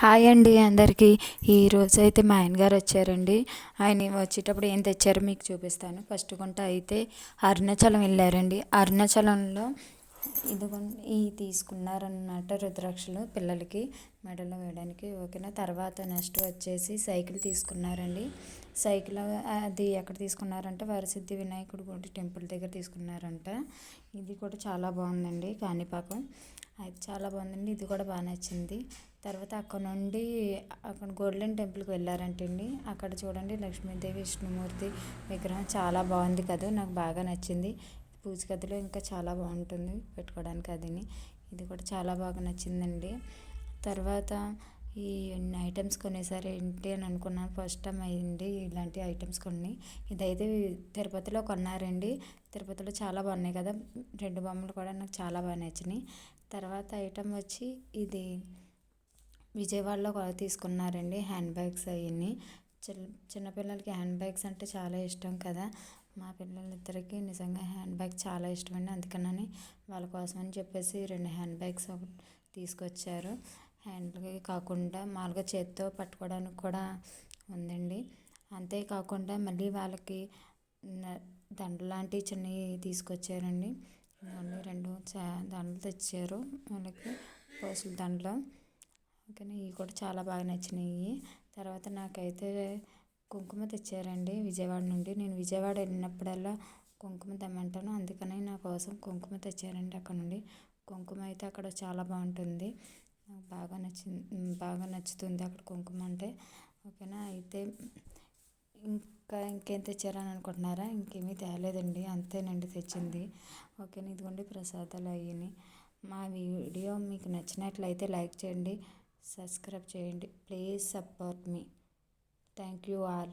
Hi అండి అందరికీ. ఈరోజు అయితే మా ఆయన గారు వచ్చారండి. ఆయన వచ్చేటప్పుడు ఏం తెచ్చారో మీకు చూపిస్తాను. ఫస్ట్ గుంట అయితే అరుణాచలం వెళ్ళారండి. అరుణాచలంలో ఈ తీసుకున్నారన్నమాట రుద్రాక్షలు పిల్లలకి మెడలో వేయడానికి. ఓకేనా. తర్వాత నెక్స్ట్ వచ్చేసి సైకిల్ తీసుకున్నారండి. సైకిల్ అది ఎక్కడ తీసుకున్నారంటే వరసిద్ధి వినాయకుడు గుడి టెంపుల్ దగ్గర తీసుకున్నారంట. ఇది కూడా చాలా బాగుందండి. కాణిపాకం అది చాలా బాగుందండి. ఇది కూడా బాగా నచ్చింది. తర్వాత అక్కడ నుండి అక్కడ గోల్డెన్ టెంపుల్కి వెళ్ళారంటండి. అక్కడ చూడండి లక్ష్మీదేవి విష్ణుమూర్తి విగ్రహం చాలా బాగుంది కదా, నాకు బాగా నచ్చింది. పూజ గదిలో ఇంకా చాలా బాగుంటుంది పెట్టుకోవడానికి అదిని. ఇది కూడా చాలా బాగా నచ్చిందండి. తర్వాత ఈ ఐటమ్స్ కొనేసారి ఏంటి అని అనుకున్నాను. ఫస్ట్ టైం అయ్యింది ఇలాంటి ఐటమ్స్ కొన్ని. ఇదైతే తిరుపతిలో కొన్నారండి. తిరుపతిలో చాలా బాగున్నాయి కదా, రెండు బొమ్మలు కూడా నాకు చాలా బాగా నచ్చినాయి. తర్వాత ఐటమ్ వచ్చి ఇది విజయవాడలో తీసుకున్నారండి హ్యాండ్ బ్యాగ్స్ అవన్నీ. చిన్నపిల్లలకి హ్యాండ్ బ్యాగ్స్ అంటే చాలా ఇష్టం కదా. మా పిల్లలిద్దరికీ నిజంగా హ్యాండ్ బ్యాగ్ చాలా ఇష్టమండి. అందుకని వాళ్ళ కోసం అని చెప్పేసి రెండు హ్యాండ్ బ్యాగ్స్ తీసుకొచ్చారు. హ్యాండ్కి కాకుండా మామూలుగా చేతితో పట్టుకోవడానికి కూడా ఉందండి. అంతేకాకుండా మళ్ళీ వాళ్ళకి దండలు లాంటివి చిన్నవి తీసుకొచ్చారండి. రెండు దండలు తెచ్చారు వాళ్ళకి, పోసుల దండలు. ఓకేనా. ఇవి కూడా చాలా బాగా నచ్చినాయి. తర్వాత నాకైతే కుంకుమ తెచ్చారండి విజయవాడ నుండి. నేను విజయవాడ వెళ్ళినప్పుడల్లా కుంకుమ తెమ్మంటాను, అందుకని నా కోసం కుంకుమ తెచ్చారండి అక్కడ నుండి. కుంకుమ అయితే అక్కడ చాలా బాగుంటుంది, నాకు బాగా నచ్చుతుంది అక్కడ కుంకుమ అంటే. ఓకేనా. అయితే ఇంకేం తెచ్చారని అనుకుంటున్నారా? ఇంకేమీ తేలేదండి, అంతేనండి తెచ్చింది. ఓకేనా. ఇదిగోండి ప్రసాదాలు అయ్యి. మా వీడియో మీకు నచ్చినట్లయితే లైక్ చేయండి, సబ్స్క్రైబ్ చేయండి. Please support me. Thank you all.